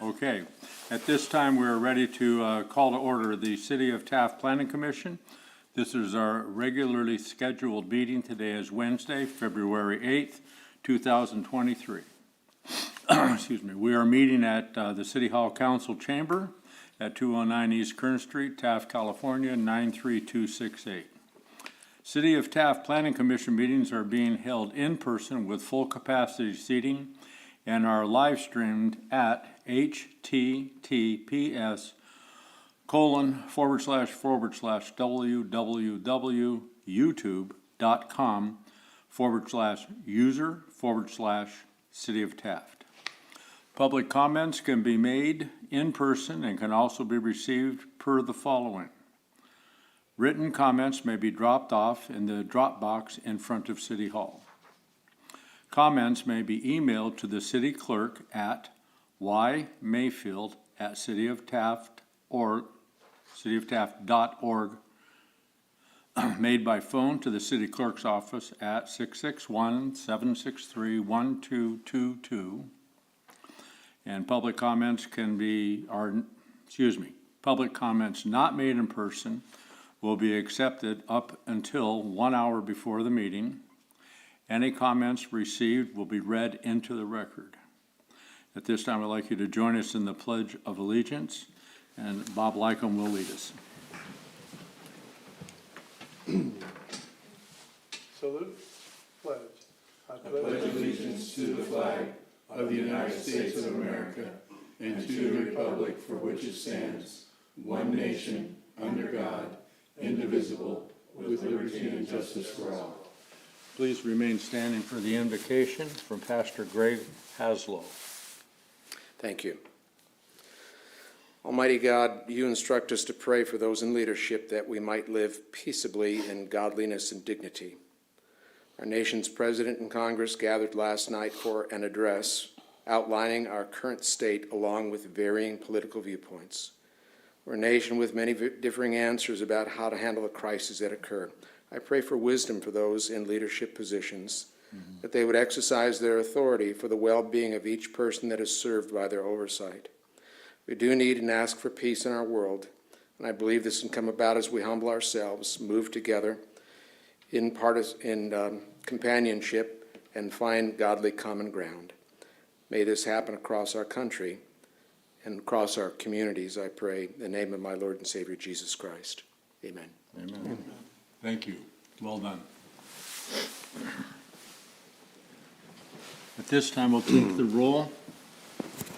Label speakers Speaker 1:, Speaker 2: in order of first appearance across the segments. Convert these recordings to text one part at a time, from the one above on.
Speaker 1: Okay, at this time, we're ready to call to order the City of Taft Planning Commission. This is our regularly scheduled meeting. Today is Wednesday, February 8th, 2023. Excuse me. We are meeting at the City Hall Council Chamber at 209 East Kern Street, Taft, California, 93268. City of Taft Planning Commission meetings are being held in person with full capacity seating and are live streamed at https://www.youtube.com/user/City of Taft. Public comments can be made in person and can also be received per the following. Written comments may be dropped off in the drop box in front of City Hall. Comments may be emailed to the city clerk at ymayfield@cityoftaft.org, made by phone to the city clerk's office at 661-763-1222. And public comments public comments not made in person will be accepted up until 1 hour before the meeting. Any comments received will be read into the record. At this time, I'd like you to join us in the Pledge of Allegiance, and Bob Lycombe will lead us.
Speaker 2: Salute, pledge. I
Speaker 3: pledge allegiance to the flag of the United States of America and to the republic for which it stands, one nation, under God, indivisible, with liberty and justice for all.
Speaker 1: Please remain standing for the invocation from Pastor Greg Haslow.
Speaker 4: Thank you. Almighty God, you instruct us to pray for those in leadership that we might live peaceably in godliness and dignity. Our nation's president and Congress gathered last night for an address outlining our current state along with varying political viewpoints. We're a nation with many differing answers about how to handle the crises that occur. I pray for wisdom for those in leadership positions, that they would exercise their authority for the well-being of each person that is served by their oversight. We do need and ask for peace in our world, and I believe this can come about as we humble ourselves, move together in companionship, and find godly common ground. May this happen across our country and across our communities, I pray, in the name of my Lord and Savior, Jesus Christ. Amen.
Speaker 1: Amen. Amen. Thank you. Well done. At this time, we'll take the roll.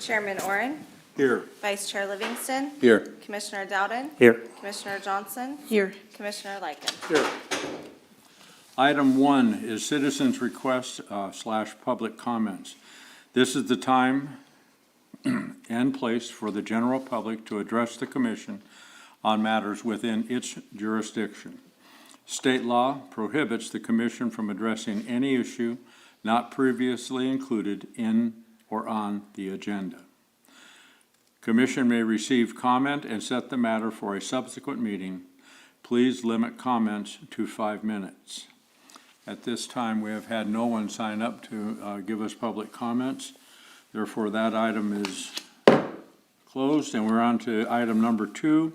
Speaker 5: Chairman Oren.
Speaker 1: Here.
Speaker 5: Vice Chair Livingston.
Speaker 4: Here.
Speaker 5: Commissioner Dowden.
Speaker 4: Here.
Speaker 5: Commissioner Johnson.
Speaker 6: Here.
Speaker 5: Commissioner Lycombe.
Speaker 4: Here.
Speaker 1: Item 1 is citizens' requests / public comments. This is the time and place for the general public to address the Commission on matters within its jurisdiction. State law prohibits the Commission from addressing any issue not previously included in or on the agenda. Commission may receive comment and set the matter for a subsequent meeting. Please limit comments to 5 minutes. At this time, we have had no one sign up to give us public comments. Therefore, that item is closed, and we're on to item number 2,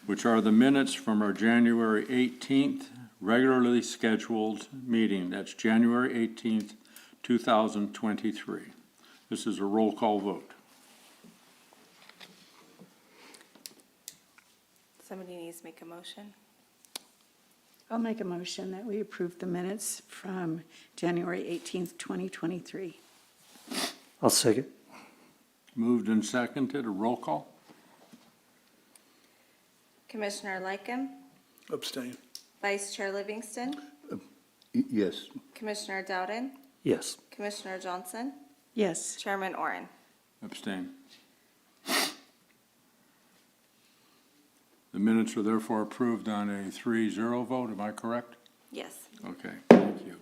Speaker 1: which are the minutes from our January 18th regularly scheduled meeting. That's January 18th, 2023. This is a roll call vote.
Speaker 5: Somebody needs to make a motion.
Speaker 6: I'll make a motion that we approve the minutes from January 18th, 2023.
Speaker 7: I'll second.
Speaker 1: Moved and seconded. A roll call.
Speaker 5: Commissioner Lycombe.
Speaker 2: abstain.
Speaker 5: Vice Chair Livingston.
Speaker 7: Yes.
Speaker 5: Commissioner Dowden.
Speaker 7: Yes.
Speaker 5: Commissioner Johnson.
Speaker 6: Yes.
Speaker 5: Chairman Oren.
Speaker 1: Abstain. The minutes are therefore approved on a 3-0 vote. Am I correct?
Speaker 5: Yes.
Speaker 1: Okay, thank you.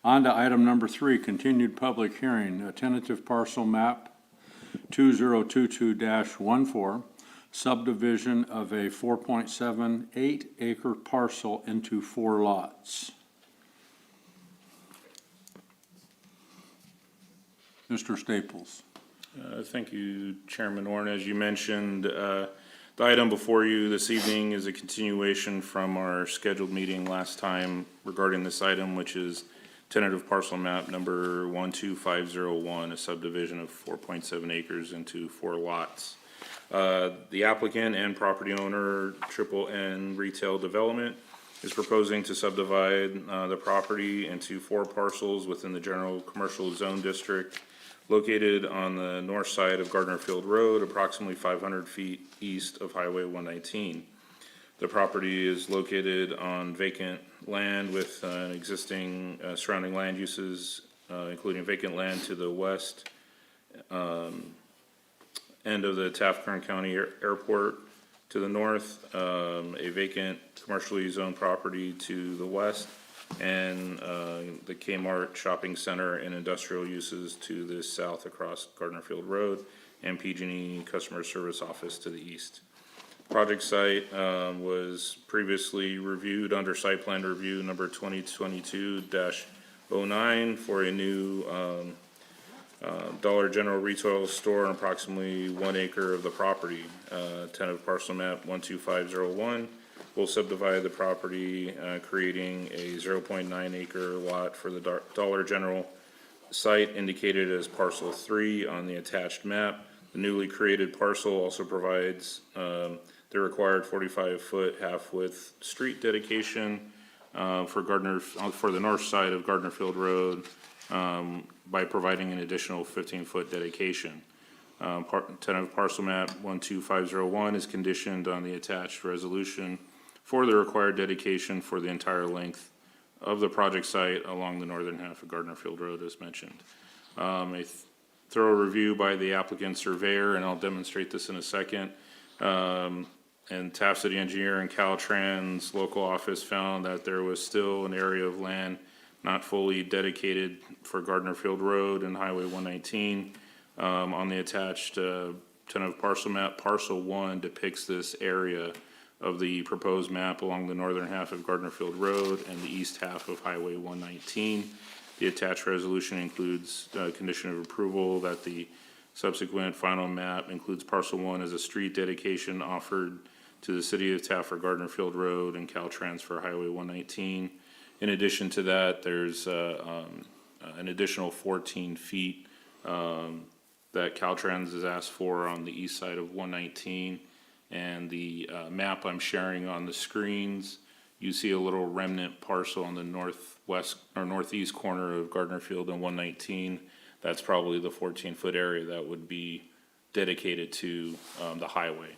Speaker 1: On to item number 3, continued public hearing, a tentative parcel map 2022-14, subdivision of a 4.78 acre parcel into 4 lots. Mr. Staples.
Speaker 8: Thank you, Chairman Orrin. As you mentioned, the item before you this evening is a continuation from our scheduled meeting last time regarding this item, which is tentative parcel map number 12501, a subdivision of 4.7 acres into 4 lots. The applicant and property owner, Triple N Retail Development, is proposing to subdivide the property into 4 parcels within the general commercial zone district located on the north side of Gardner Field Road, approximately 500 feet east of Highway 119. The property is located on vacant land with an existing surrounding land uses, including vacant land to the west end of the Taft Kern County Airport, to the north, a vacant commercially zoned property to the west, and the Kmart Shopping Center and industrial uses to the south across Gardner Field Road, and PG&E Customer Service Office to the east. Project site was previously reviewed under site plan review number 2022-09 for a new Dollar General retail store on approximately 1 acre of the property. Tentative parcel map 12501 will subdivide the property, creating a 0.9 acre lot for the Dollar General site indicated as parcel 3 on the attached map. The newly created parcel also provides the required 45-foot half-width street dedication for the north side of Gardner Field Road by providing an additional 15-foot dedication. Tentative parcel map 12501 is conditioned on the attached resolution for the required dedication for the entire length of the project site along the northern half of Gardner Field Road as mentioned. A thorough review by the applicant surveyor, and I'll demonstrate this in a second, and Taft City Engineer and Caltrans local office found that there was still an area of land not fully dedicated for Gardner Field Road and Highway 119. On the attached tentative parcel map, parcel 1 depicts this area of the proposed map along the northern half of Gardner Field Road and the east half of Highway 119. The attached resolution includes a condition of approval that the subsequent final map includes parcel 1 as a street dedication offered to the city of Taft for Gardner Field Road and Caltrans for Highway 119. In addition to that, there's an additional 14 feet that Caltrans has asked for on the east side of 119. And the map I'm sharing on the screens, you see a little remnant parcel on the northwest or northeast corner of Gardner Field and 119. That's probably the 14-foot area that would be dedicated to the highway.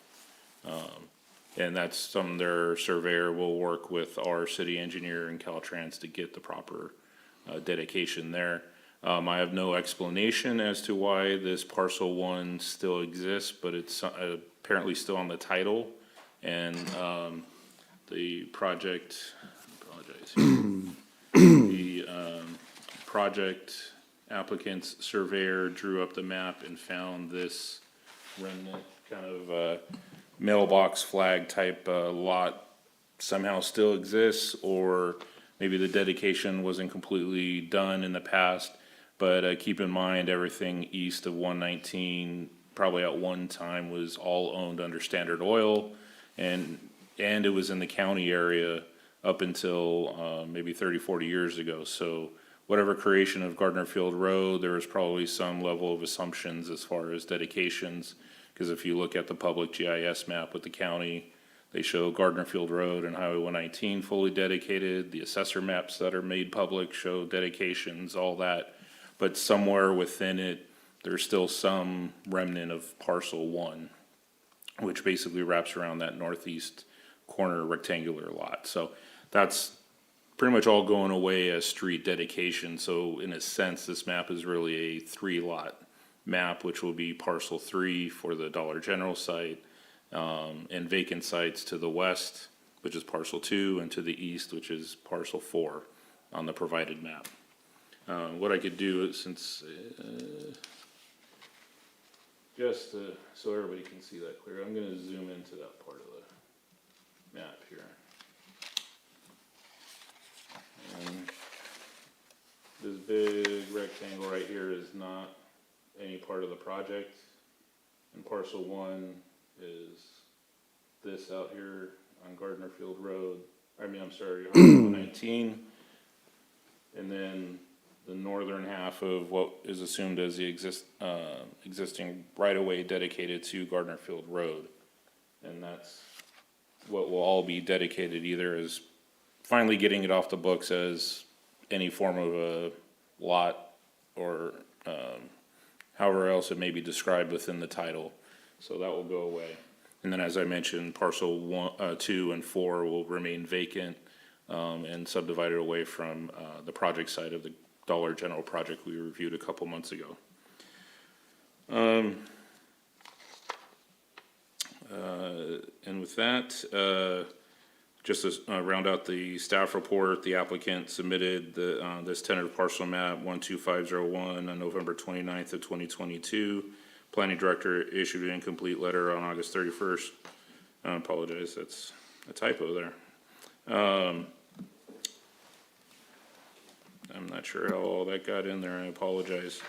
Speaker 8: And that's something their surveyor will work with our city engineer and Caltrans to get the proper dedication there. I have no explanation as to why this parcel 1 still exists, but it's apparently still on the title. And the project, the project applicant's surveyor drew up the map and found this remnant kind of mailbox flag type lot somehow still exists, or maybe the dedication wasn't completely done in the past. But keep in mind, everything east of 119 probably at one time was all owned under Standard Oil, and it was in the county area up until maybe 30, 40 years ago. So whatever creation of Gardner Field Road, there was probably some level of assumptions as far as dedications, because if you look at the public GIS map with the county, they show Gardner Field Road and Highway 119 fully dedicated. The assessor maps that are made public show dedications, all that. But somewhere within it, there's still some remnant of parcel 1, which basically wraps around that northeast corner rectangular lot. So that's pretty much all going away as street dedication. So in a sense, this map is really a 3-lot map, which will be parcel 3 for the Dollar General site, and vacant sites to the west, which is parcel 2, and to the east, which is parcel 4 on the provided map. What I could do, since just so everybody can see that clear, I'm going to zoom into that part of the map here. And this big rectangle right here is not any part of the project. And parcel one is this out here on Gardner Field Road, I'm sorry, 19. And then the northern half of what is assumed as the existing right-of-way dedicated to Gardner Field Road. And that's what will all be dedicated either as finally getting it off the books as any form of a lot or however else it may be described within the title. So that will go away. And then as I mentioned, parcel 1, 2, and 4 will remain vacant and subdivided away from the project site of the Dollar General project we reviewed a couple months ago. And with that, just to round out the staff report, the applicant submitted this tentative parcel map 12501 on November 29th of 2022. Planning director issued an incomplete letter on August 31st. I apologize, that's a typo there. I'm not sure how all that got in there, I apologize.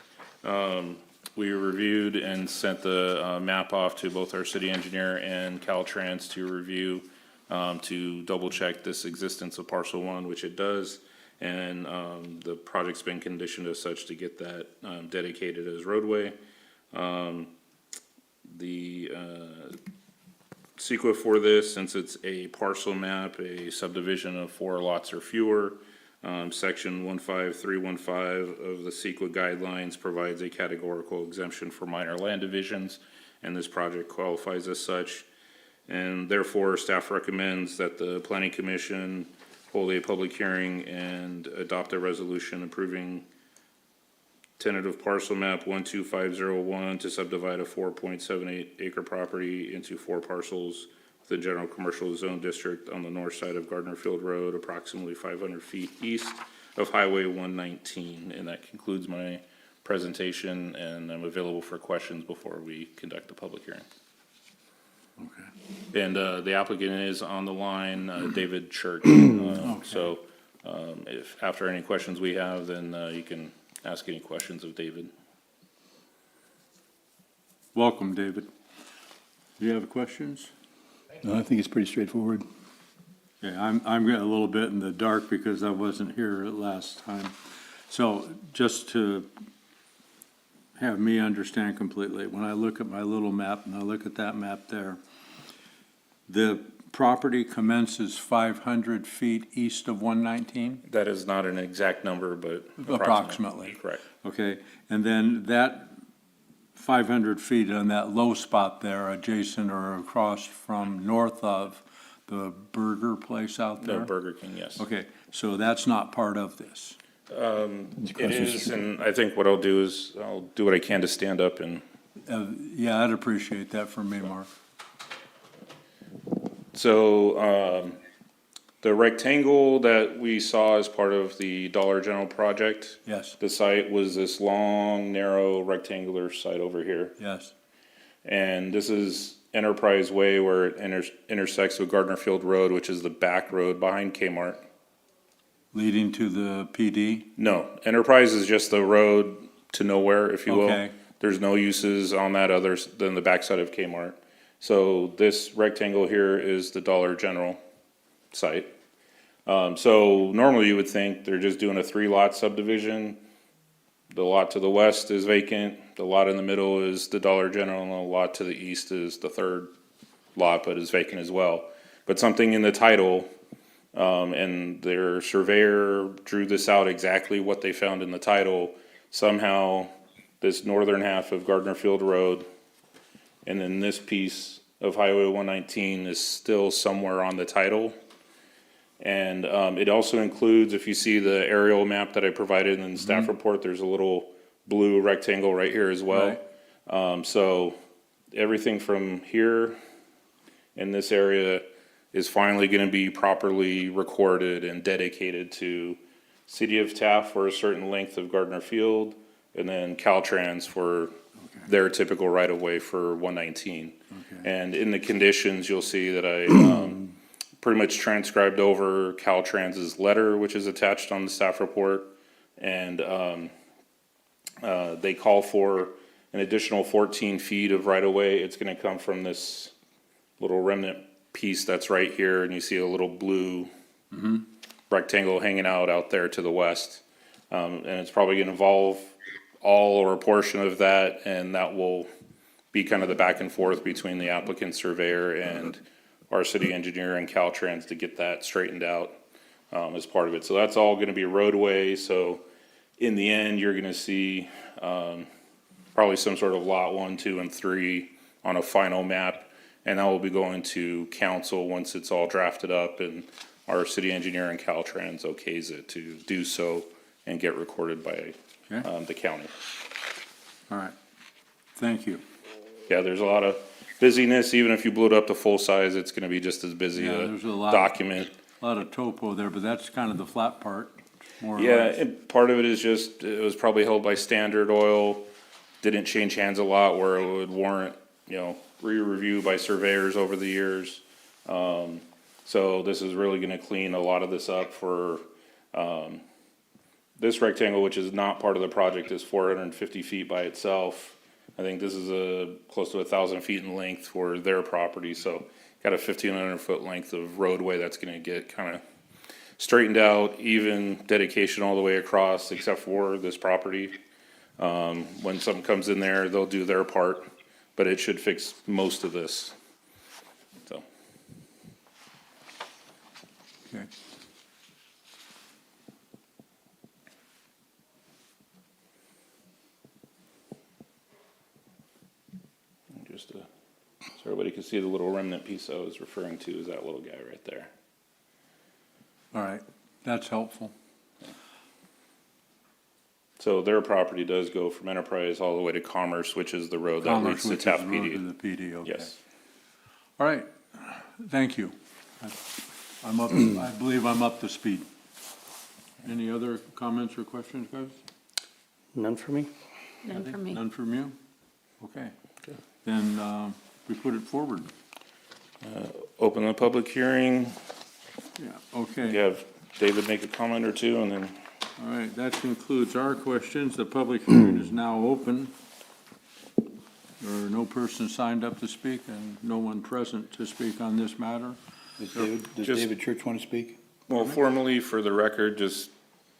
Speaker 8: We reviewed and sent the map off to both our city engineer and Caltrans to review, to double check this existence of parcel 1, which it does. And the project's been conditioned as such to get that dedicated as roadway. The CEQA for this, since it's a parcel map, a subdivision of 4 lots or fewer, section 15315 of the CEQA guidelines provides a categorical exemption for minor land divisions, and this project qualifies as such. And therefore, staff recommends that the Planning Commission hold a public hearing and adopt a resolution approving tentative parcel map 12501 to subdivide a 4.78 acre property into 4 parcels within general commercial zone district on the north side of Gardner Field Road, approximately 500 feet east of Highway 119. And that concludes my presentation, and I'm available for questions before we conduct the public hearing.
Speaker 1: Okay.
Speaker 8: And the applicant is on the line, David Church. So if after any questions we have, then you can ask any questions of David.
Speaker 1: Welcome, David. Do you have questions?
Speaker 7: No, I think it's pretty straightforward.
Speaker 1: Yeah, I'm getting a little bit in the dark because I wasn't here last time. So just to have me understand completely, when I look at my little map and I look at that map there, the property commences 500 feet east of 119?
Speaker 8: That is not an exact number, but
Speaker 1: Approximately.
Speaker 8: Correct.
Speaker 1: Okay, and then that 500 feet on that low spot there, adjacent or across from north of the burger place out there?
Speaker 8: No, Burger King, yes.
Speaker 1: Okay, so that's not part of this?
Speaker 8: It is, and I think what I'll do is I'll do what I can to stand up and
Speaker 1: Yeah, I'd appreciate that from me, Mark.
Speaker 8: so the rectangle that we saw as part of the Dollar General project,
Speaker 1: Yes,
Speaker 8: the site was this long, narrow rectangular site over here.
Speaker 1: yes,
Speaker 8: And this is Enterprise Way where it intersects with Gardner Field Road, which is the back road behind Kmart.
Speaker 1: leading to the PD?
Speaker 8: No, Enterprise is just the road to nowhere, if you will.
Speaker 1: Okay.
Speaker 8: There's no uses on that other than the backside of Kmart. So this rectangle here is the Dollar General site. So normally you would think they're just doing a 3-lot subdivision. The lot to the west is vacant, the lot in the middle is the Dollar General, and the lot to the east is the 3rd lot, but is vacant as well. But something in the title, and their surveyor drew this out exactly what they found in the title. Somehow, this northern half of Gardner Field Road, and then this piece of Highway 119 is still somewhere on the title. And it also includes, if you see the aerial map that I provided in the staff report, there's a little blue rectangle right here as well. So everything from here in this area is finally going to be properly recorded and dedicated to City of Taft for a certain length of Gardner Field, and then Caltrans for their typical right-of-way for 119. And in the conditions, you'll see that I pretty much transcribed over Caltrans's letter, which is attached on the staff report. And they call for an additional 14 feet of right-of-way. It's gonna come from this little remnant piece that's right here, and you see a little blue rectangle hanging out there to the west. And it's probably gonna involve all or a portion of that, and that will be kind of the back and forth between the applicant surveyor and our city engineer and Caltrans to get that straightened out, as part of it. So that's all gonna be roadway, so in the end, you're gonna see, probably some sort of lot 1, 2, and 3 on a final map. And that will be going to council once it's all drafted up and our city engineer and Caltrans okays it to do so and get recorded by,
Speaker 1: Okay.
Speaker 8: the county.
Speaker 1: All right. Thank you.
Speaker 8: Yeah, there's a lot of busyness. Even if you blew it up to full size, it's gonna be just as busy
Speaker 1: Yeah,
Speaker 8: to
Speaker 1: there's a lot.
Speaker 8: document.
Speaker 1: A lot of topo there, but that's kind of the flat part, more or
Speaker 8: Yeah,
Speaker 1: less.
Speaker 8: and part of it is just, it was probably held by Standard Oil, didn't change hands a lot where it would warrant, re-review by surveyors over the years. So this is really gonna clean a lot of this up for, this rectangle, which is not part of the project, is 450 feet by itself. I think this is close to 1,000 feet in length for their property, so got a 1,500-foot length of roadway that's gonna get kinda straightened out, even dedication all the way across, except for this property. When something comes in there, they'll do their part, but it should fix most of this, so.
Speaker 1: Okay.
Speaker 8: Just so everybody can see the little remnant piece I was referring to is that little guy right there.
Speaker 1: All right. That's helpful.
Speaker 8: So their property does go from Enterprise all the way to Commerce, which is the road that leads
Speaker 1: Commerce,
Speaker 8: to
Speaker 1: which is
Speaker 8: Taft
Speaker 1: the road
Speaker 8: PD.
Speaker 1: to the PD, okay.
Speaker 8: Yes.
Speaker 1: All right. Thank you. I believe I'm up to speed. Any other comments or questions, guys?
Speaker 9: None for me?
Speaker 6: None for me.
Speaker 1: None from you? Okay. Then, we put it forward.
Speaker 8: Open the public hearing.
Speaker 1: Yeah,
Speaker 8: You
Speaker 1: okay.
Speaker 8: have David make a comment or two, and then
Speaker 1: All right, that concludes our questions. The public hearing is now open. There are no persons signed up to speak and no one present to speak on this matter.
Speaker 7: Does
Speaker 8: Just-
Speaker 7: David Church want to speak?
Speaker 8: well, formally for the record, just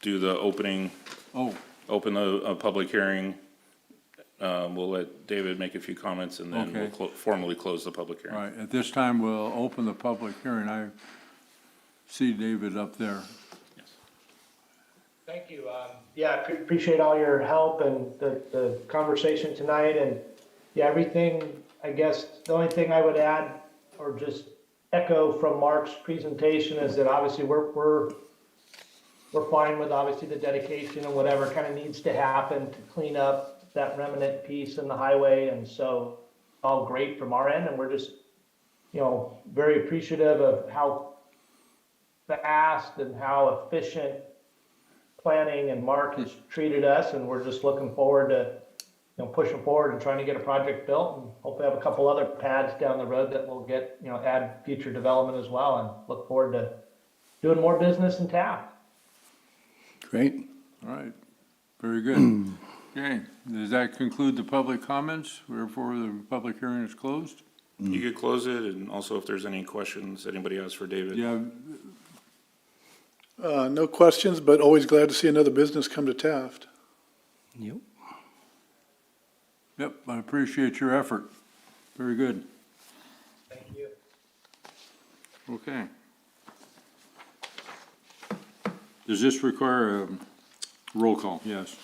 Speaker 8: do the opening,
Speaker 1: Oh,
Speaker 8: open a public hearing. We'll let David make a few comments and then we'll
Speaker 1: Okay.
Speaker 8: formally close the public
Speaker 1: all
Speaker 8: hearing.
Speaker 1: right. At this time, we'll open the public hearing. I see David up there.
Speaker 10: Thank you. Yeah, I appreciate all your help and the conversation tonight. And yeah, everything, I guess, the only thing I would add or just echo from Mark's presentation is that obviously we're fine with obviously the dedication and whatever kind of needs to happen to clean up that remnant piece in the highway. And so all great from our end. And we're just, very appreciative of how fast and how efficient planning and Mark has treated us, and we're just looking forward to, pushing forward and trying to get a project built, and hopefully have a couple other pads down the road that will get, add future development as well, and look forward to doing more business in Taft.
Speaker 7: Great.
Speaker 1: All right, very good. Okay, does that conclude the public comments? Therefore, the public hearing is closed?
Speaker 8: You could close it, and also if there's any questions anybody has for David.
Speaker 1: Yeah,
Speaker 2: No questions, but always glad to see another business come to Taft.
Speaker 9: Yep.
Speaker 1: yep, I appreciate your effort. Very good.
Speaker 10: Thank you.
Speaker 1: Okay. Does this require a roll call? Yes.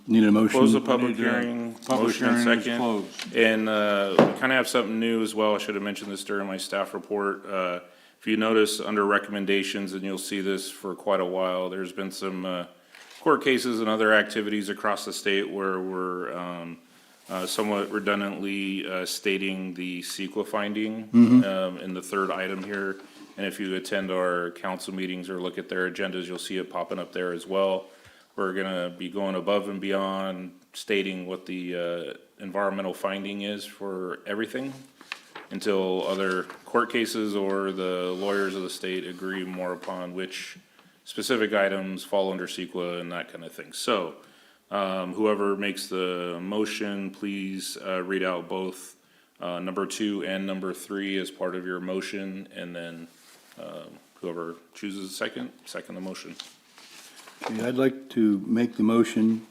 Speaker 7: Need a motion?
Speaker 8: Close the
Speaker 1: We
Speaker 8: public
Speaker 1: need to-
Speaker 8: hearing,
Speaker 1: Public
Speaker 8: motion and
Speaker 1: hearing is
Speaker 8: second.
Speaker 1: closed.
Speaker 8: And we kind of have something new as well. I should have mentioned this during my staff report. If you notice under recommendations, and you'll see this for quite a while, there's been some court cases and other activities across the state where we're somewhat redundantly stating the CEQA finding in the third item here. And if you attend our council meetings or look at their agendas, you'll see it popping up there as well. We're gonna be going above and beyond stating what the environmental finding is for everything until other court cases or the lawyers of the state agree more upon which specific items fall under CEQA and that kind of thing. So Whoever makes the motion, please read out both number 2 and number 3 as part of your motion, and then whoever chooses second the motion.
Speaker 7: Okay, I'd like to make the motion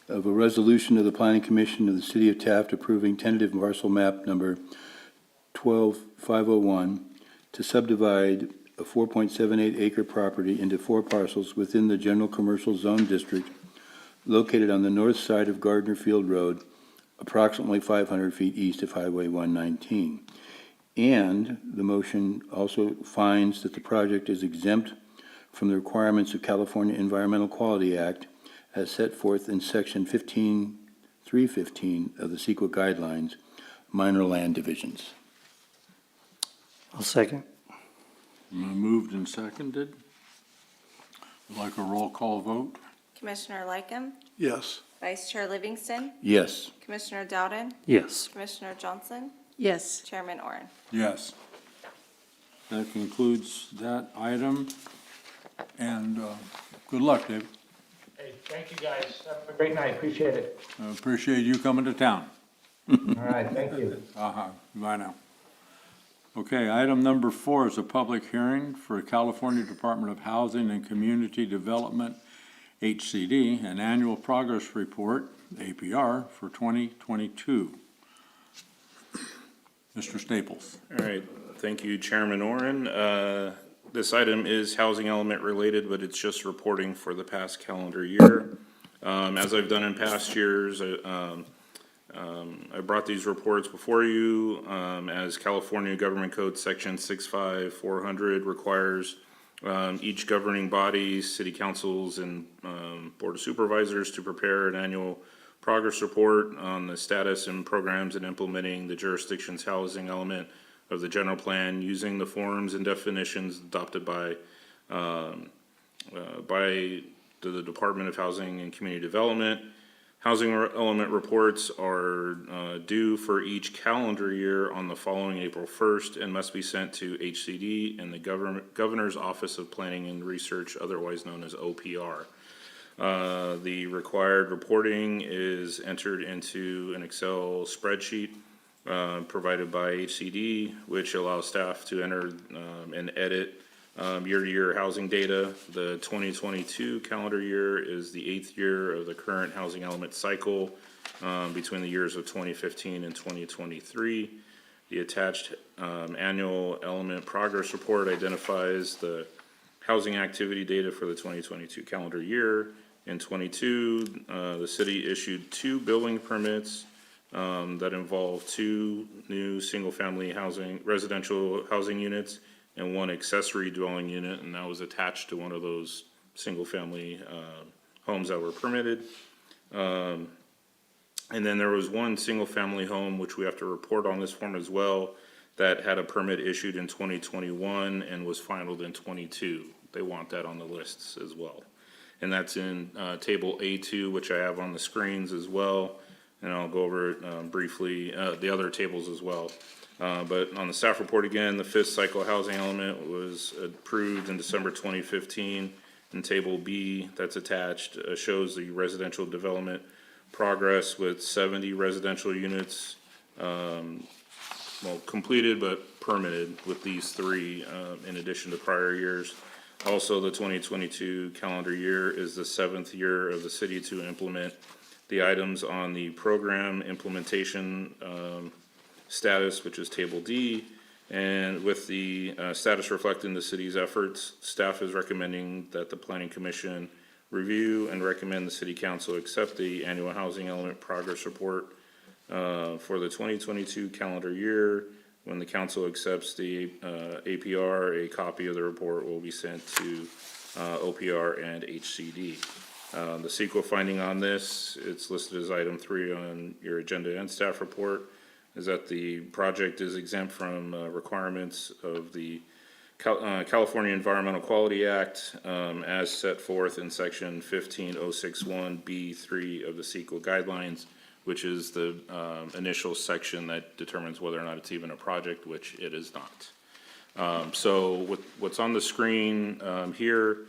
Speaker 7: of a resolution of the Planning Commission of the City of Taft approving tentative parcel map number 12501 to subdivide a 4.78 acre property into 4 parcels within the General Commercial Zone District located on the north side of Gardner Field Road, approximately 500 feet east of Highway 119. And the motion also finds that the project is exempt from the requirements of California Environmental Quality Act as set forth in Section 315 of the CEQA Guidelines, minor land divisions.
Speaker 9: I'll second.
Speaker 1: Moved and seconded. Would like a roll call vote?
Speaker 5: Commissioner Lycum,
Speaker 2: Yes.
Speaker 5: Vice Chair Livingston,
Speaker 7: Yes.
Speaker 5: Commissioner Dowden,
Speaker 9: Yes.
Speaker 5: Commissioner Johnson,
Speaker 6: Yes.
Speaker 5: Chairman Oren.
Speaker 1: Yes. That concludes that item, and good luck, Dave.
Speaker 10: Hey, thank you guys. Have a great night. Appreciate it.
Speaker 1: I appreciate you coming to town.
Speaker 10: All right, thank you.
Speaker 1: Bye now. Okay, item number 4 is a public hearing for California Department of Housing and Community Development, HCD, an annual progress report, APR, for 2022. Mr. Staples.
Speaker 8: All right, thank you, Chairman Oren. This item is housing element related, but it's just reporting for the past calendar year. As I've done in past years, I brought these reports before you, as California Government Code Section 65400 requires each governing body, city councils, and board of supervisors to prepare an annual progress report on the status and programs in implementing the jurisdiction's housing element of the general plan using the forms and definitions adopted by the Department of Housing and Community Development. Housing element reports are due for each calendar year on the following April 1st and must be sent to HCD and the Governor's Office of Planning and Research, otherwise known as OPR. The required reporting is entered into an Excel spreadsheet provided by HCD, which allows staff to enter and edit year-to-year housing data. The 2022 calendar year is the 8th year of the current housing element cycle between the years of 2015 and 2023. The attached annual element progress report identifies the housing activity data for the 2022 calendar year. In 22, the city issued 2 building permits that involve 2 new single-family housing, residential housing units and 1 accessory dwelling unit, and that was attached to one of those single-family homes that were permitted. And then there was 1 single-family home, which we have to report on this form as well, that had a permit issued in 2021 and was finalized in 22. They want that on the lists as well. And that's in table A2, which I have on the screens as well. And I'll go over it briefly, the other tables as well. But on the staff report again, the 5th cycle housing element was approved in December 2015. And table B that's attached shows the residential development progress with 70 residential units, completed but permitted with these 3 in addition to prior years. Also, the 2022 calendar year is the 7th year of the city to implement the items on the program implementation status, which is table D. And with the status reflecting the city's efforts, staff is recommending that the Planning Commission review and recommend the City Council accept the annual housing element progress report for the 2022 calendar year. When the council accepts the APR, a copy of the report will be sent to OPR and HCD. The CEQA finding on this, it's listed as item 3 on your agenda and staff report, is that the project is exempt from requirements of the California Environmental Quality Act as set forth in section 15061B3 of the CEQA guidelines, which is the initial section that determines whether or not it's even a project, which it is not. So with what's on the screen here,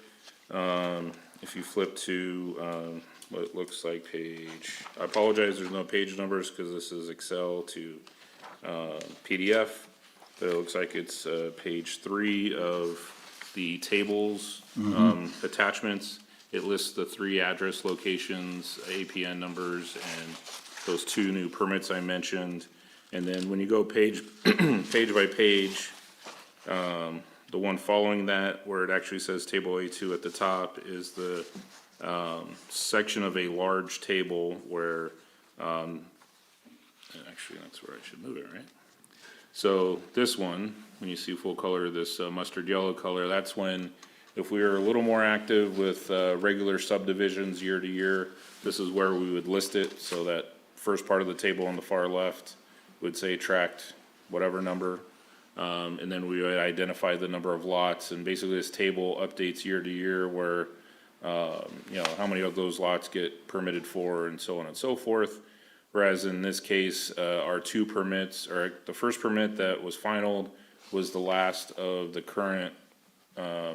Speaker 8: if you flip to, what looks like I apologize, there's no page numbers because this is Excel to, PDF. But it looks like it's, page 3 of the tables, attachments. It lists the 3 address locations, APN numbers, and those 2 new permits I mentioned. And then when you go page by page, the one following that, where it actually says Table A2 at the top, is the section of a large table where, and actually, that's where I should move it, right? So this one, when you see full color, this mustard yellow color, that's when, if we were a little more active with regular subdivisions year to year, this is where we would list it, so that first part of the table on the far left would say tract whatever number, and then we would identify the number of lots, and basically this table updates year to year where, you know, how many of those lots get permitted for and so on and so forth. Whereas in this case, our 2 permits, or the first permit that was finalized was the last of the current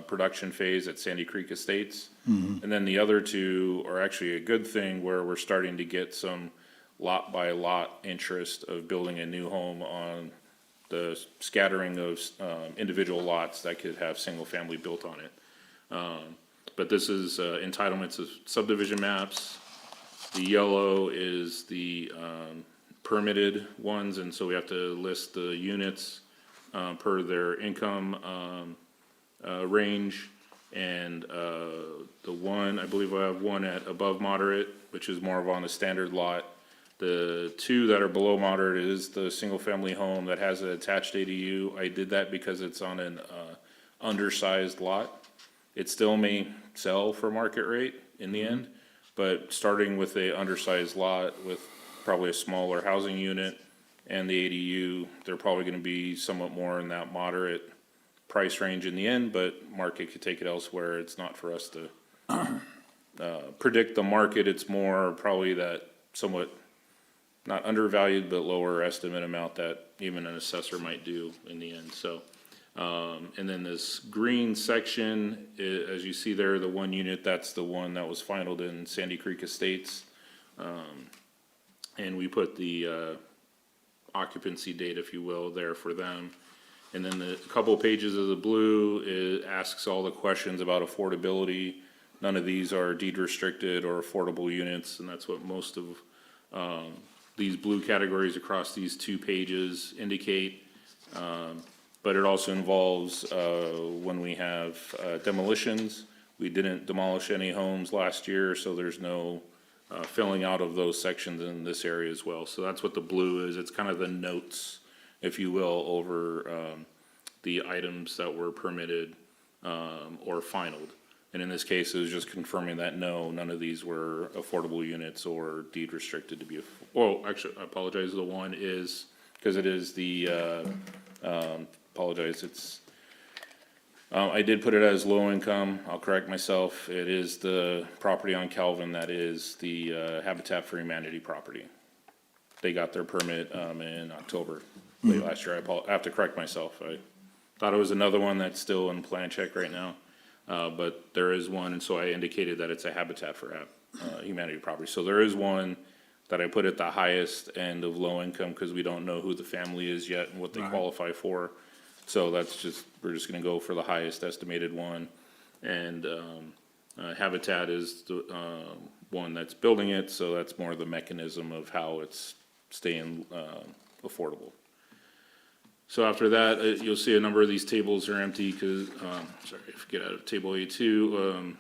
Speaker 8: production phase at Sandy Creek Estates. And then the other 2 are actually a good thing, where we're starting to get some lot by lot interest of building a new home on the scattering of individual lots that could have single family built on it. But this is entitlements of subdivision maps. The yellow is the permitted ones, and so we have to list the units per their income range. And the one, I believe I have one at above moderate, which is more of on the standard lot. The 2 that are below moderate is the single-family home that has an attached ADU. I did that because it's on an undersized lot. It still may sell for market rate in the end, but starting with a undersized lot with probably a smaller housing unit and the ADU, they're probably gonna be somewhat more in that moderate price range in the end, but market could take it elsewhere. It's not for us to predict the market. It's more probably that somewhat not undervalued, but lower estimate amount that even an assessor might do in the end, so. And then this green section, as you see there, the 1 unit, that's the one that was finalized in Sandy Creek Estates. And we put the occupancy date, if you will, there for them. And then the couple of pages of the blue, it asks all the questions about affordability. None of these are deed restricted or affordable units, and that's what most of these blue categories across these 2 pages indicate. But it also involves when we have demolitions. We didn't demolish any homes last year, so there's no filling out of those sections in this area as well. So that's what the blue is. It's kind of the notes, if you will, over the items that were permitted or finalized. And in this case, it was just confirming that no, none of these were affordable units or deed restricted to be, well, actually, I apologize, the one is, because it is the, apologize, it's, I did put it as low income, I'll correct myself, it is the property on Calvin that is the Habitat for Humanity property. They got their permit in October, late last year. I have to correct myself, I thought it was another one that's still in plan check right now. But there is one, and so I indicated that it's a Habitat for Humanity property. So there is one that I put at the highest end of low income, because we don't know who the family is yet and what they qualify for. So that's just, we're just gonna go for the highest estimated one. And Habitat is the one that's building it, so that's more the mechanism of how it's staying affordable. So after that, you'll see a number of these tables are empty because, sorry, if you get out of table A2,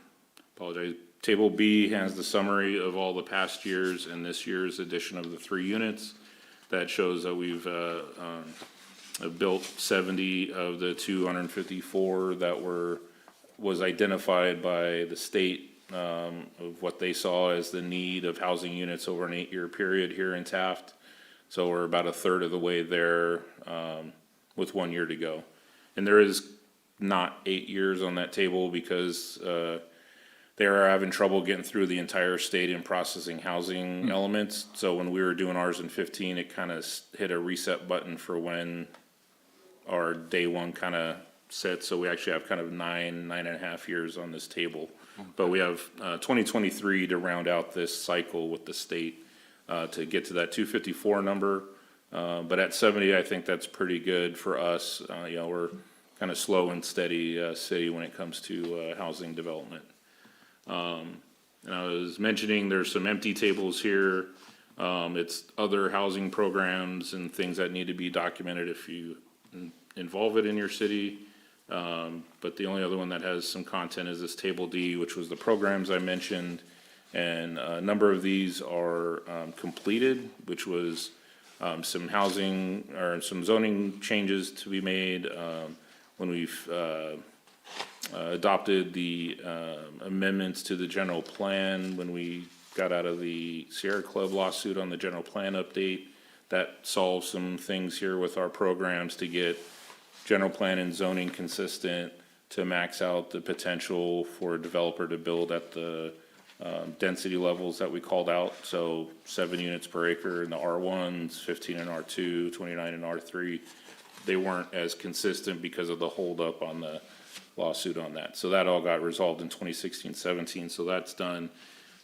Speaker 8: apologize. Table B has the summary of all the past years and this year's addition of the 3 units. That shows that we've built 70 of the 254 that was identified by the state of what they saw as the need of housing units over an 8-year period here in Taft. So we're about a third of the way there, with 1 year to go. And there is not 8 years on that table because they are having trouble getting through the entire state in processing housing elements. So when we were doing ours in 15, it kind of hit a reset button for when our day one kind of set, so we actually have kind of nine and a half years on this table. But we have 2023 to round out this cycle with the state to get to that 254 number. But at 70, I think that's pretty good for us. You know, we're kind of slow and steady city when it comes to housing development. And I was mentioning there's some empty tables here. It's other housing programs and things that need to be documented if you involve it in your city. But the only other one that has some content is this table D, which was the programs I mentioned. And a number of these are completed, which was some housing or some zoning changes to be made when we've adopted the amendments to the general plan, when we got out of the Sierra Club lawsuit on the general plan update. That solves some things here with our programs to get general plan and zoning consistent, to max out the potential for a developer to build at the density levels that we called out. So 7 units per acre in the R1s, 15 in R2, 29 in R3. They weren't as consistent because of the holdup on the lawsuit on that. So that all got resolved in 2016-17, so that's done.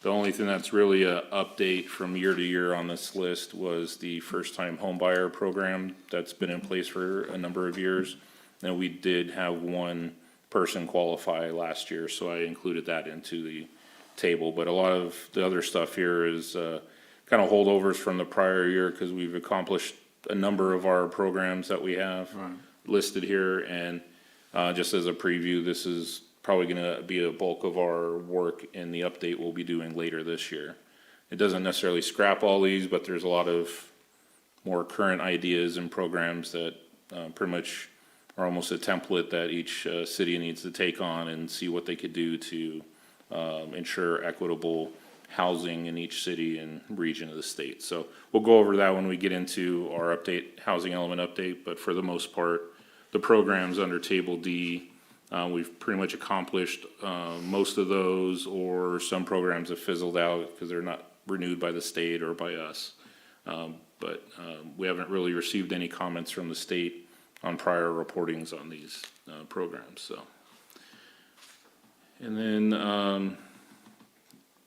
Speaker 8: The only thing that's really a update from year to year on this list was the first-time homebuyer program that's been in place for a number of years. And we did have one person qualify last year, so I included that into the table. But a lot of the other stuff here is kind of holdovers from the prior year, because we've accomplished a number of our programs that we have listed here. And just as a preview, this is probably going to be a bulk of our work in the update we'll be doing later this year. It doesn't necessarily scrap all these, but there's a lot of more current ideas and programs that pretty much are almost a template that each city needs to take on and see what they could do to ensure equitable housing in each city and region of the state. So we'll go over that when we get into our update, housing element update, but for the most part, the programs under Table D, we've pretty much accomplished most of those, or some programs have fizzled out because they're not renewed by the state or by us. But we haven't really received any comments from the state on prior reportings on these programs, so. And then,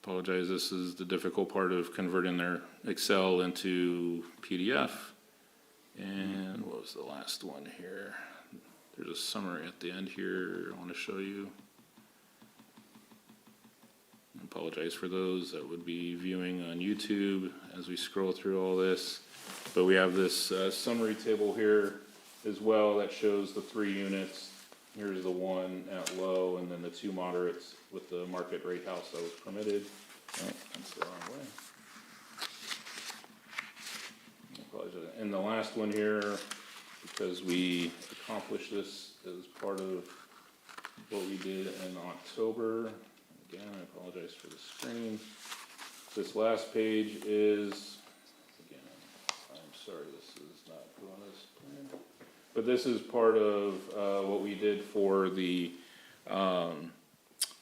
Speaker 8: apologize, this is the difficult part of converting their Excel into PDF. And what was the last one here? There's a summary at the end here I want to show you. I apologize for those that would be viewing on YouTube as we scroll through all this. But we have this summary table here as well that shows the 3 units. Here's the one at low, and then the 2 moderates with the market rate house that was permitted. Oh, that's the wrong way. I apologize. And the last one here, because we accomplished this as part of what we did in October. Again, I apologize for the screen. This last page is, again, I'm sorry, this is not going as planned. But this is part of what we did for the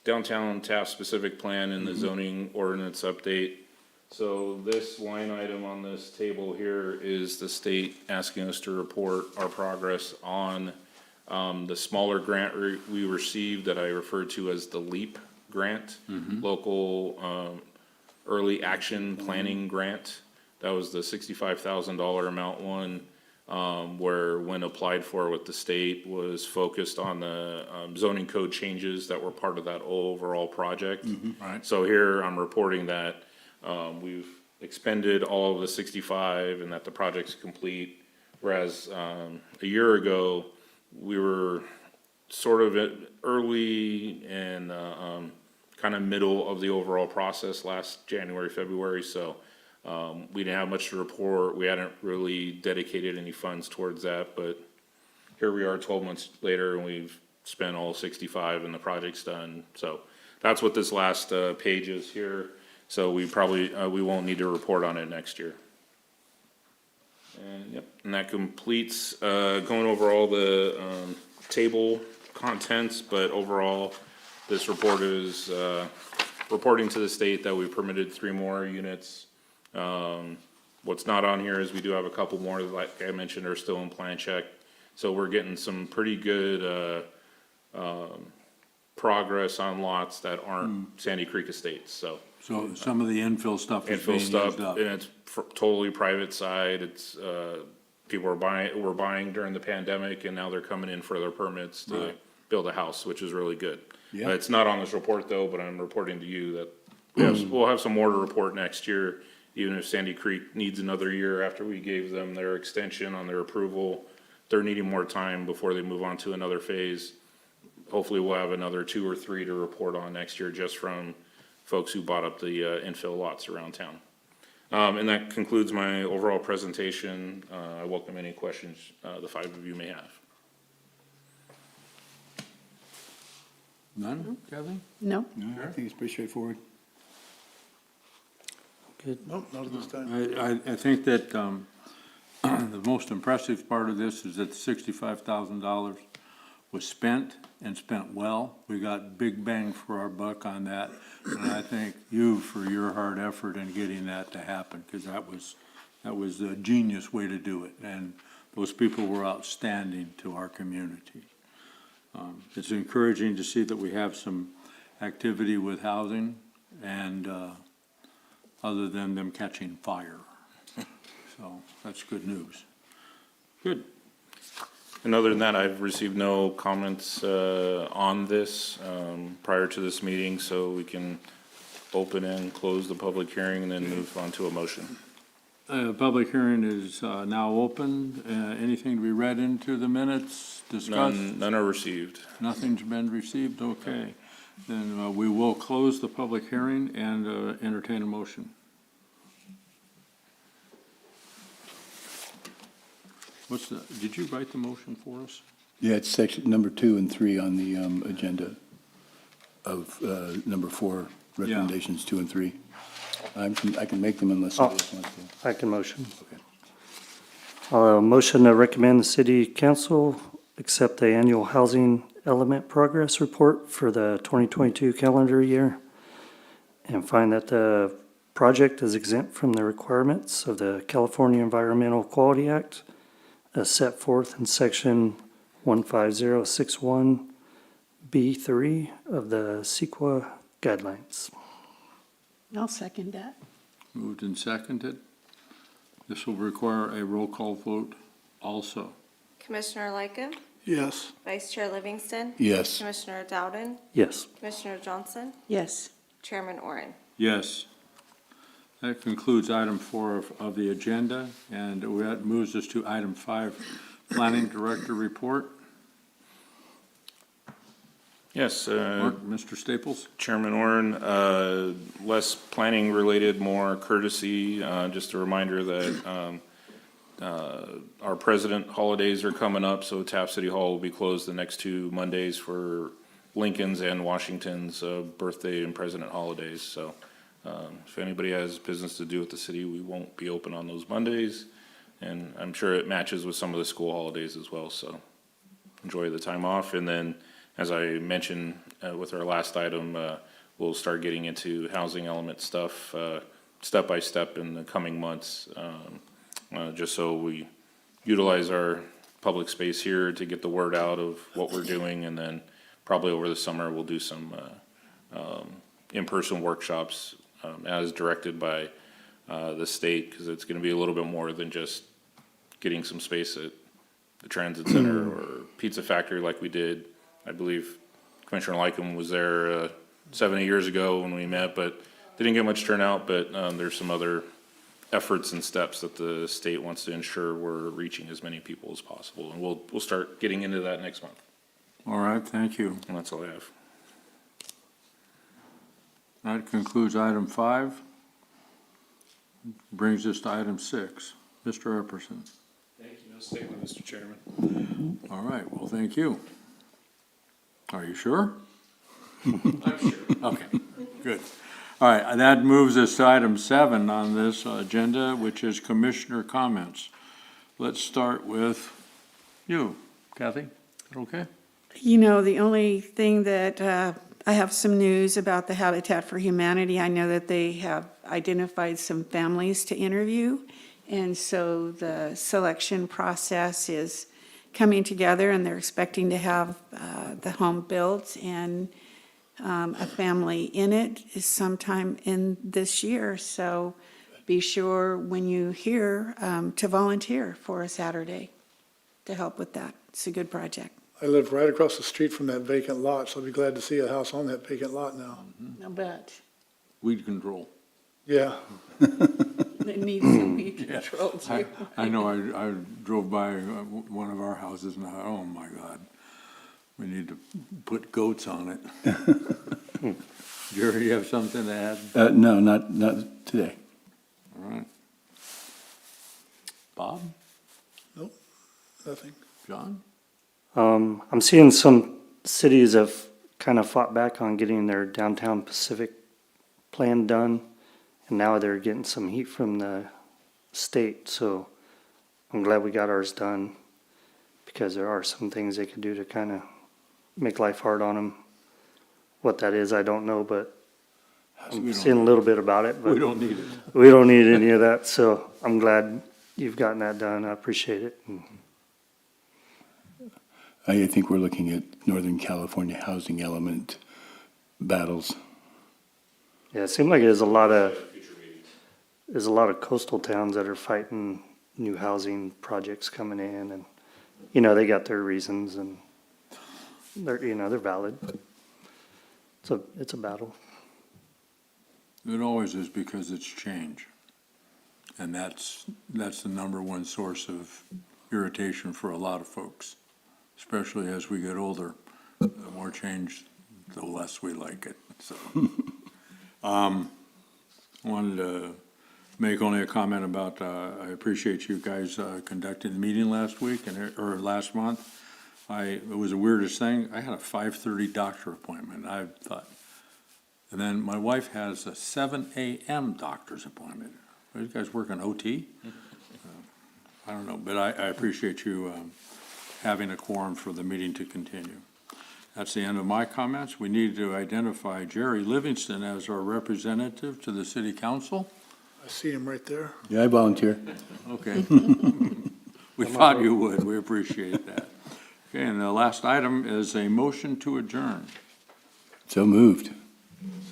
Speaker 8: downtown Taft specific plan and the zoning ordinance update. So this line item on this table here is the state asking us to report our progress on the smaller grant we received that I referred to as the LEAP grant, local early action planning grant. That was the $65,000 amount one, where when applied for with the state was focused on the zoning code changes that were part of that overall project.
Speaker 1: Right.
Speaker 8: So here I'm reporting that we've expended all of the 65 and that the project's complete. Whereas a year ago, we were sort of at early and kind of middle of the overall process last January, February. So we didn't have much to report. We hadn't really dedicated any funds towards that. But here we are 12 months later, and we've spent all 65 and the project's done. So that's what this last page is here. So we probably, we won't need to report on it next year. And yep, and that completes, going over all the, table contents, but overall, this report is, reporting to the state that we permitted 3 more units. What's not on here is we do have a couple more, like I mentioned, are still in plan check. So we're getting some pretty good, progress on lots that aren't Sandy Creek Estates, so.
Speaker 1: So some of the infill stuff is being
Speaker 8: Infill stuff,
Speaker 1: used up.
Speaker 8: and it's totally private side, it's, people were buying during the pandemic, and now they're coming in for their permits to
Speaker 1: Right.
Speaker 8: build a house, which is really good.
Speaker 7: Yeah.
Speaker 8: It's not on this report though, but I'm reporting to you that we'll have some more to report next year, even if Sandy Creek needs another year after we gave them their extension on their approval. They're needing more time before they move on to another phase. Hopefully we'll have another 2 or 3 to report on next year, just from folks who bought up the infill lots around town. And that concludes my overall presentation. I welcome any questions the 5 of you may have.
Speaker 1: None, Kathy?
Speaker 6: No?
Speaker 7: No, I think it's pretty straightforward.
Speaker 2: Nope, not at this time.
Speaker 1: I think that, the most impressive part of this is that $65,000 was spent and spent well. We got big bang for our buck on that. And I thank you for your hard effort in getting that to happen, because that was a genius way to do it. And those people were outstanding to our community. It's encouraging to see that we have some activity with housing and, other than them catching fire. So that's good news. Good.
Speaker 8: And other than that, I've received no comments on this prior to this meeting, so we can open and close the public hearing and then move on to a motion.
Speaker 1: Public hearing is now open. Anything to be read into the minutes, discussed?
Speaker 8: None are received.
Speaker 1: Nothing's been received, okay. Then we will close the public hearing and entertain a motion. Did you write the motion for us?
Speaker 7: Yeah, it's section number 2 and 3 on the agenda of number 4, recommendations 2 and 3. I can make them unless somebody else wants to.
Speaker 9: I can motion.
Speaker 7: Okay.
Speaker 9: Motion to recommend the city council accept the annual housing element progress report for the 2022 calendar year and find that the project is exempt from the requirements of the California Environmental Quality Act as set forth in section 15061B3 of the CEQA guidelines.
Speaker 6: I'll second that.
Speaker 1: Moved and seconded. This will require a roll call vote also.
Speaker 5: Commissioner Lycum,
Speaker 2: Yes.
Speaker 5: Vice Chair Livingston,
Speaker 7: Yes.
Speaker 5: Commissioner Dowden,
Speaker 9: Yes.
Speaker 5: Commissioner Johnson,
Speaker 6: Yes.
Speaker 5: Chairman Oren.
Speaker 1: Yes. That concludes item 4 of the agenda, and that moves us to item 5, Planning Director Report.
Speaker 8: Yes,
Speaker 1: Mr. Staples?
Speaker 8: Chairman Oren, less planning related, more courtesy. Just a reminder that our president holidays are coming up, so Taft City Hall will be closed the next 2 Mondays for Lincoln's and Washington's birthday and president holidays. So if anybody has business to do with the city, we won't be open on those Mondays. And I'm sure it matches with some of the school holidays as well, so enjoy the time off. And then, as I mentioned with our last item, we'll start getting into housing element stuff step by step in the coming months, just so we utilize our public space here to get the word out of what we're doing. And then probably over the summer, we'll do some in-person workshops as directed by the state, because it's going to be a little bit more than just getting some space at the transit center or pizza factory like we did. I believe Commissioner Lycum was there 7 years ago when we met, but didn't get much turnout. But there's some other efforts and steps that the state wants to ensure we're reaching as many people as possible, and we'll start getting into that next month.
Speaker 1: All right, thank you.
Speaker 8: And that's all I have.
Speaker 1: That concludes item 5. Brings us to item 6. Mr. Epperson.
Speaker 3: Thank you. No statement, Mr. Chairman.
Speaker 1: All right, well, thank you. Are you sure?
Speaker 3: I'm sure.
Speaker 1: Okay, good. All right, that moves us to item 7 on this agenda, which is commissioner comments. Let's start with you, Kathy. Okay?
Speaker 6: You know, the only thing that, I have some news about the Habitat for Humanity. I know that they have identified some families to interview, and so the selection process is coming together, and they're expecting to have the home built and a family in it is sometime in this year. So be sure when you hear to volunteer for a Saturday to help with that. It's a good project.
Speaker 2: I live right across the street from that vacant lot, so I'll be glad to see a house on that vacant lot now.
Speaker 6: I'll bet.
Speaker 1: Weed control.
Speaker 2: Yeah,
Speaker 6: It needs some weed control too.
Speaker 1: I know, I drove by one of our houses and I, oh my God, we need to put goats on it. Jerry, you have something to add?
Speaker 7: No, not today.
Speaker 1: All right. Bob?
Speaker 2: nope, nothing.
Speaker 1: John?
Speaker 9: I'm seeing some cities have kind of fought back on getting their downtown Pacific plan done, and now they're getting some heat from the state, so I'm glad we got ours done, because there are some things they could do to kind of make life hard on them. What that is, I don't know, but I'm seeing a little bit about it, but
Speaker 1: We don't need it.
Speaker 9: we don't need any of that, so I'm glad you've gotten that done. I appreciate it.
Speaker 7: I think we're looking at Northern California housing element battles.
Speaker 9: Yeah, it seemed like there's a lot of coastal towns that are fighting new housing projects coming in, and, you know, they got their reasons, and they're valid. It's a battle.
Speaker 1: It always is because it's change. And that's the number one source of irritation for a lot of folks, especially as we get older. The more change, the less we like it, so. Wanted to make only a comment about, I appreciate you guys conducting the meeting last week, or last month. It was the weirdest thing. I had a 5:30 doctor appointment. I thought, and then my wife has a 7 a.m. doctor's appointment. Are you guys working OT? I don't know, but I appreciate you having a quorum for the meeting to continue. That's the end of my comments. We need to identify Jerry Livingston as our representative to the city council.
Speaker 2: I see him right there.
Speaker 7: Yeah, I volunteer.
Speaker 1: Okay. We thought you would. We appreciate that. Okay, and the last item is a motion to adjourn.
Speaker 7: So moved.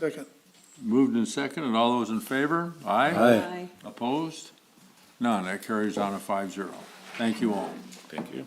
Speaker 2: Second.
Speaker 1: Moved and second, and all those in favor? Aye?
Speaker 7: Aye.
Speaker 1: Opposed? None. That carries on a 5-0. Thank you all.
Speaker 8: Thank you.